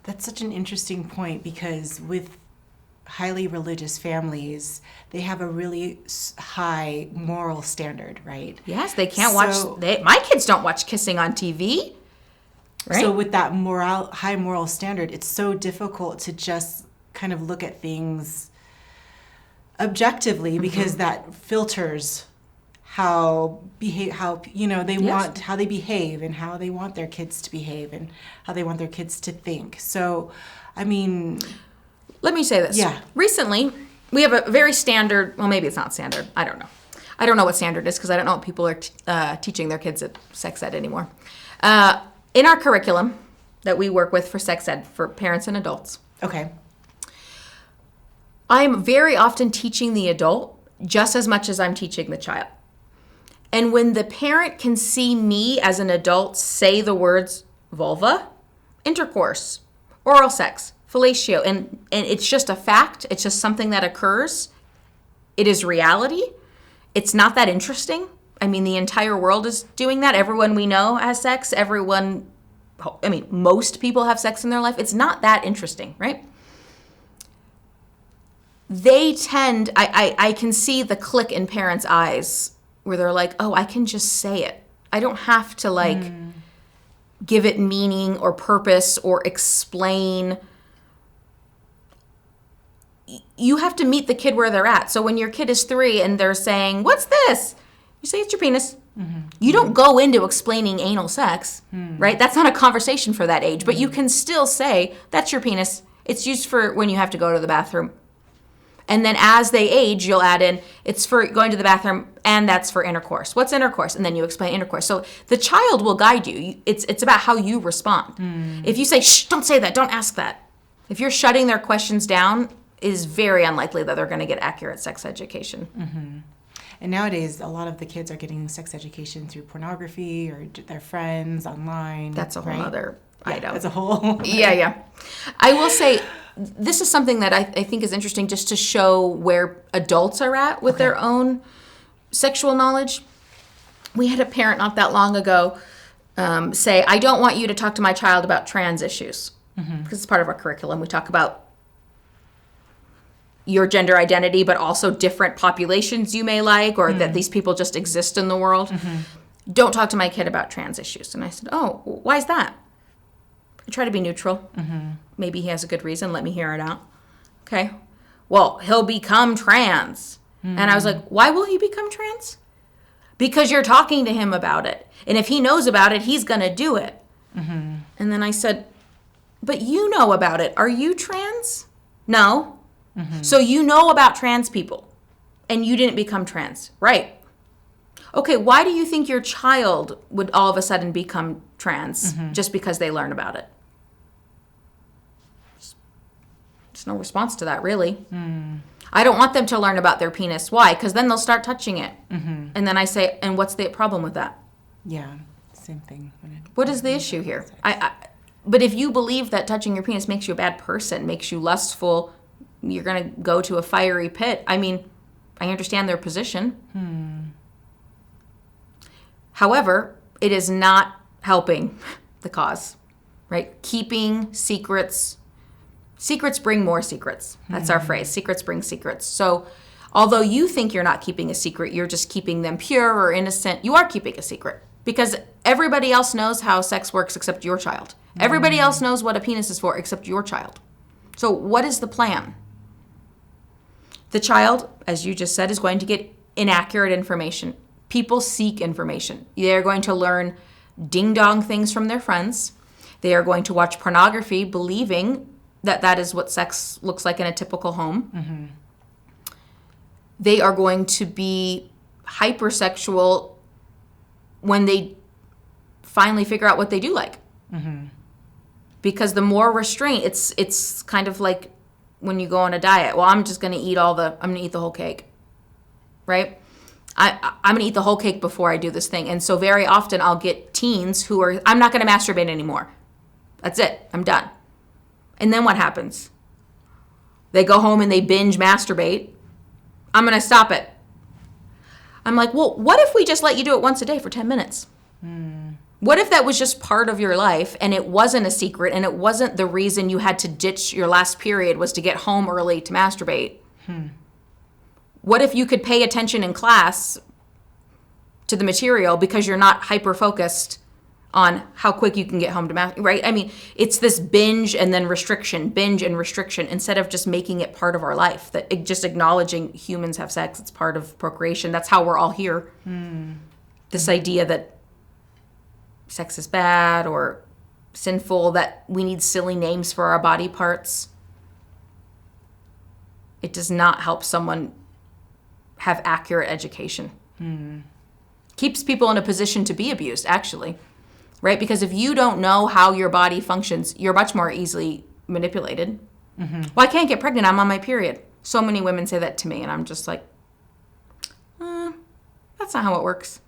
That's such an interesting point, because with highly religious families, they have a really high moral standard, right? Yes, they can't my kids don't watch kissing on TV. Right? So with that high moral standard, it's so difficult to just kind of look at things objectively, because that filters how they behave, and how they want their kids to behave, and how they want their kids to think. So, I mean, let me say this. Yeah. Recently, we have a very standard, well, maybe it's not standard. I don't know. I don't know what standard is, because I don't know what people are teaching their kids at sex ed anymore. In our curriculum that we work with for sex ed for parents and adults. Okay. I'm very often teaching the adult just as much as I'm teaching the child. And when the parent can see me as an adult say the words vulva, intercourse, oral sex, fellatio, and it's just a fact, it's just something that occurs, it is reality, it's not that interesting. I mean, the entire world is doing that. Everyone we know has sex. Most people have sex in their life. It's not that interesting, right? They tend, I can see the click in parents' eyes where they're like, oh, I can just say it. I don't have to give it meaning or purpose or explain. You have to meet the kid where they're at. So when your kid is 3 and they're saying, what's this? You say, it's your penis. Mm-hmm. You don't go into explaining anal sex, right? That's not a conversation for that age. But you can still say, that's your penis. It's used for when you have to go to the bathroom. And then as they age, you'll add in, it's for going to the bathroom, and that's for intercourse. What's intercourse? And then you explain intercourse. So the child will guide you. It's about how you respond. If you say, shh, don't say that, don't ask that. If you're shutting their questions down, it is very unlikely that they're going to get accurate sex education. Mm-hmm. And nowadays, a lot of the kids are getting sex education through pornography or their friends online. That's a whole other item. That's a whole... Yeah. I will say, this is something that I think is interesting, just to show where adults are at with their own sexual knowledge. We had a parent not that long ago say, I don't want you to talk to my child about trans issues. Because it's part of our curriculum. We talk about your gender identity, but also different populations you may like, or that these people just exist in the world. Don't talk to my kid about trans issues. And I said, oh, why is that? I try to be neutral. Maybe he has a good reason. Let me hear it out. Okay. Well, he'll become trans. And I was like, why will he become trans? Because you're talking to him about it. And if he knows about it, he's going to do it. And then I said, but you know about it. Are you trans? No. So you know about trans people and you didn't become trans. Right. Okay, why do you think your child would all of a sudden become trans just because they learn about it? There's no response to that, really. I don't want them to learn about their penis. Why? Because then they'll start touching it. And then I say, and what's the problem with that? Yeah, same thing. What is the issue here? But if you believe that touching your penis makes you a bad person, makes you lustful, you're going to go to a fiery pit. I mean, I understand their position. However, it is not helping the cause, right? Keeping secrets. Secrets bring more secrets. That's our phrase. Secrets bring secrets. So although you think you're not keeping a secret, you're just keeping them pure or innocent, you are keeping a secret. Because everybody else knows how sex works except your child. Everybody else knows what a penis is for except your child. So what is the plan? The child, as you just said, is going to get inaccurate information. People seek information. They're going to learn ding-dong things from their friends. They are going to watch pornography, believing that that is what sex looks like in a typical home. They are going to be hypersexual when they finally figure out what they do like. Because the more restraint, it's kind of like when you go on a diet. Well, I'm just going to eat I'm going to eat the whole cake, right? I'm going to eat the whole cake before I do this thing. And so very often I'll get teens who are, I'm not going to masturbate anymore. That's it. I'm done. And then what happens? They go home and they binge masturbate. I'm going to stop it. I'm like, well, what if we just let you do it once a day for 10 minutes? What if that was just part of your life and it wasn't a secret and it wasn't the reason you had to ditch your last period was to get home early to masturbate? What if you could pay attention in class to the material because you're not hyper-focused on how quick you can get home to masturbate, right? I mean, it's this binge and then restriction, binge and restriction, instead of just making it part of our life, just acknowledging humans have sex, it's part of procreation. That's how we're all here. This idea that sex is bad or sinful, that we need silly names for our body parts. It does not help someone have accurate education. Keeps people in a position to be abused, actually, right? Because if you don't know how your body functions, you're much more easily manipulated. Well, I can't get pregnant, I'm on my period. So many women say that to me, and I'm just like, that's not how it works.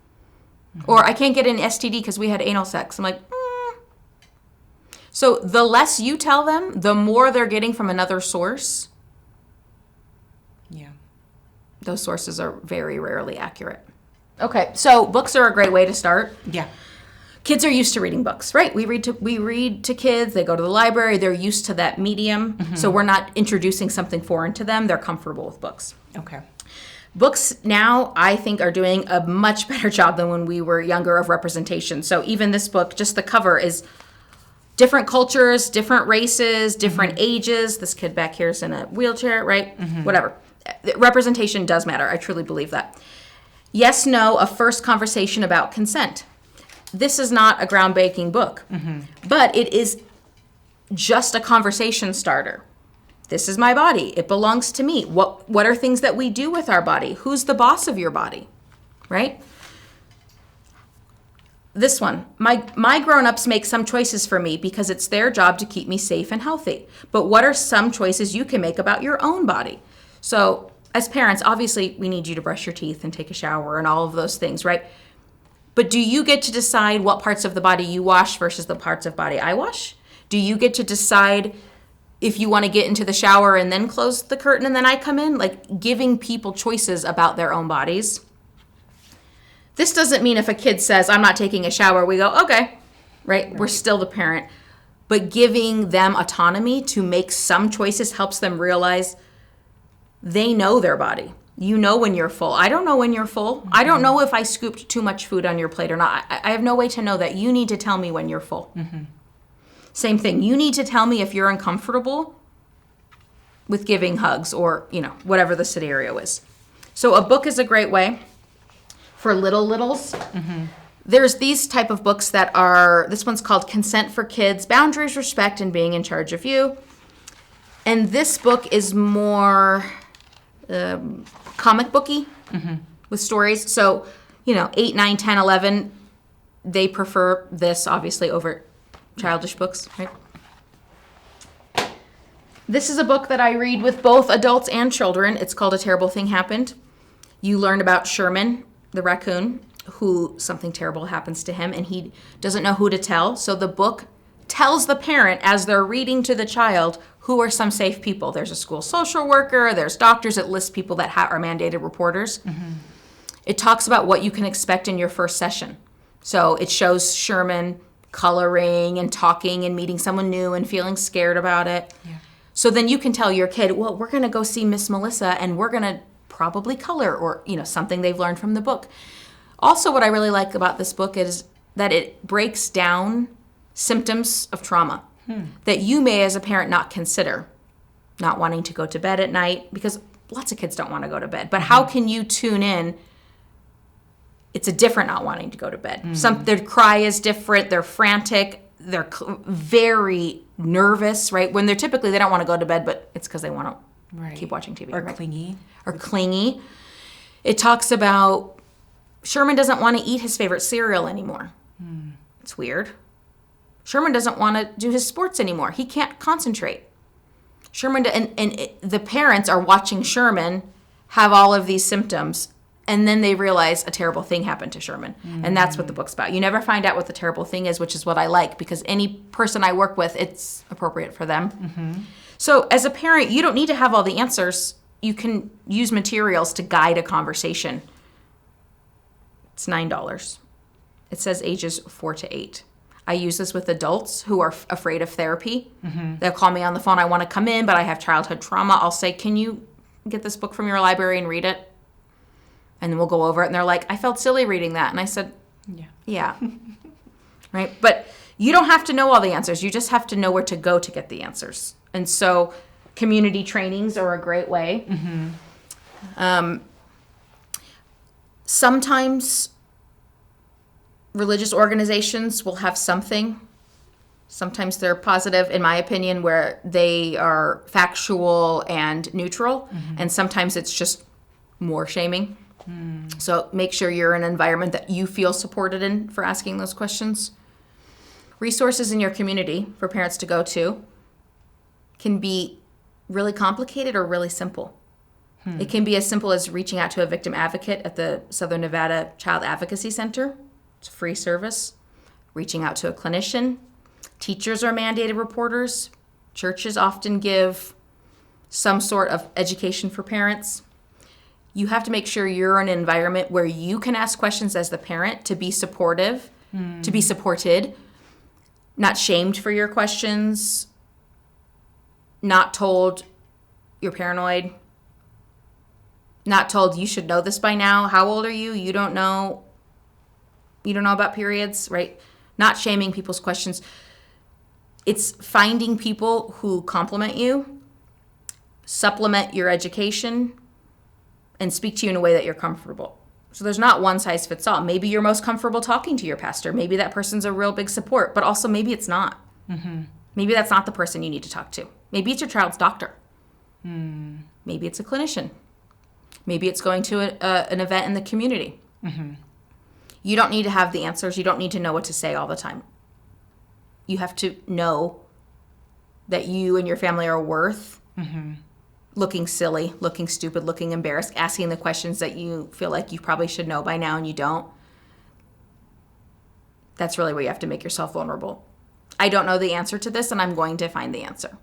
Or I can't get an STD because we had anal sex. I'm like, So the less you tell them, the more they're getting from another source. Yeah. Those sources are very rarely accurate. Okay, so books are a great way to start. Yeah. Kids are used to reading books, right? We read to kids. They go to the library. They're used to that medium. So we're not introducing something foreign to them. They're comfortable with books. Okay. Books now, I think, are doing a much better job than when we were younger of representation. So even this book, just the cover is different cultures, different races, different ages. This kid back here is in a wheelchair, right? Whatever. Representation does matter. I truly believe that. Yes, no, a first conversation about consent. This is not a groundbreaking book, but it is just a conversation starter. This is my body. It belongs to me. What are things that we do with our body? Who's the boss of your body, right? This one, my grown-ups make some choices for me because it's their job to keep me safe and healthy. But what are some choices you can make about your own body? So as parents, obviously, we need you to brush your teeth and take a shower and all of those things, right? But do you get to decide what parts of the body you wash versus the parts of body I wash? Do you get to decide if you want to get into the shower and then close the curtain and then I come in? Like, giving people choices about their own bodies. This doesn't mean if a kid says, I'm not taking a shower, we go, okay, right? We're still the parent. But giving them autonomy to make some choices helps them realize they know their body. You know when you're full. I don't know when you're full. I don't know if I scooped too much food on your plate or not. I have no way to know that. You need to tell me when you're full. Same thing. You need to tell me if you're uncomfortable with giving hugs or, whatever the scenario is. So a book is a great way for littles. There's these type of books that are, this one's called Consent for Kids, Boundaries, Respect, and Being in Charge of You. And this book is more comic booky with stories. So, 8, 9, 10, 11, they prefer this obviously over childish books, right? This is a book that I read with both adults and children. It's called A Terrible Thing Happened. You learn about Sherman, the raccoon, who something terrible happens to him and he doesn't know who to tell. So the book tells the parent as they're reading to the child who are some safe people. There's a school social worker, there's doctors. It lists people that are mandated reporters. It talks about what you can expect in your first session. So it shows Sherman coloring and talking and meeting someone new and feeling scared about it. So then you can tell your kid, well, we're going to go see Miss Melissa and we're going to probably color or, something they've learned from the book. Also, what I really like about this book is that it breaks down symptoms of trauma that you may as a parent not consider. Not wanting to go to bed at night, because lots of kids don't want to go to bed. But how can you tune in? It's a different not wanting to go to bed. Their cry is different. They're frantic. They're very nervous, right? When they don't want to go to bed, but it's because they want to keep watching TV. Or clingy. Or clingy. It talks about Sherman doesn't want to eat his favorite cereal anymore. It's weird. Sherman doesn't want to do his sports anymore. He can't concentrate. The parents are watching Sherman have all of these symptoms, and then they realize a terrible thing happened to Sherman. And that's what the book's about. You never find out what the terrible thing is, which is what I like, because any person I work with, it's appropriate for them. So as a parent, you don't need to have all the answers. You can use materials to guide a conversation. It's $9. It says ages 4 to 8. I use this with adults who are afraid of therapy. They'll call me on the phone. I want to come in, but I have childhood trauma. I'll say, can you get this book from your library and read it? And then we'll go over it. And they're like, I felt silly reading that. And I said, yeah. Right? But you don't have to know all the answers. You just have to know where to go to get the answers. And so community trainings are a great way. Sometimes religious organizations will have something. Sometimes they're positive, in my opinion, where they are factual and neutral. And sometimes it's just more shaming. So make sure you're in an environment that you feel supported in for asking those questions. Resources in your community for parents to go to can be really complicated or really simple. It can be as simple as reaching out to a victim advocate at the Southern Nevada Child Advocacy Center. It's a free service. Reaching out to a clinician. Teachers are mandated reporters. Churches often give some sort of education for parents. You have to make sure you're in an environment where you can ask questions as the parent to be supportive, to be supported, not shamed for your questions, not told you're paranoid, not told you should know this by now. How old are you? You don't know about periods, right? Not shaming people's questions. It's finding people who compliment you, supplement your education, and speak to you in a way that you're comfortable. So there's not one size fits all. Maybe you're most comfortable talking to your pastor. Maybe that person's a real big support, but also maybe it's not. Maybe that's not the person you need to talk to. Maybe it's your child's doctor. Maybe it's a clinician. Maybe it's going to an event in the community. You don't need to have the answers. You don't need to know what to say all the time. You have to know that you and your family are worth looking silly, looking stupid, looking embarrassed, asking the questions that you feel like you probably should know by now and you don't. That's really where you have to make yourself vulnerable. I don't know the answer to this, and I'm going to find the answer.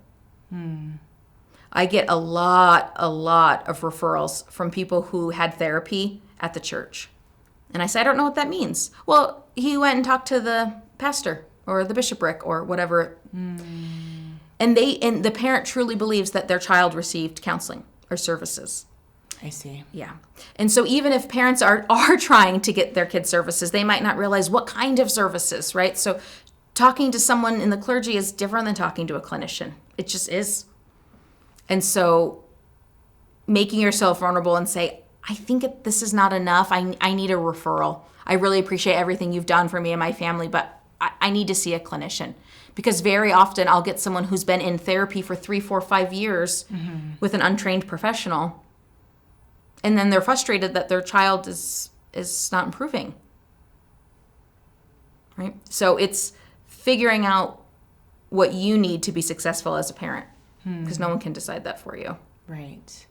I get a lot of referrals from people who had therapy at the church. And I say, I don't know what that means. Well, he went and talked to the pastor or the bishopric or whatever. And the parent truly believes that their child received counseling or services. I see. Yeah. And so even if parents are trying to get their kids services, they might not realize what kind of services, right? So talking to someone in the clergy is different than talking to a clinician. It just is. And so making yourself vulnerable and say, I think this is not enough. I need a referral. I really appreciate everything you've done for me and my family, but I need to see a clinician. Because very often I'll get someone who's been in therapy for 3, 4, 5 years with an untrained professional. And then they're frustrated that their child is not improving. Right? So it's figuring out what you need to be successful as a parent. Because no one can decide that for you. Right.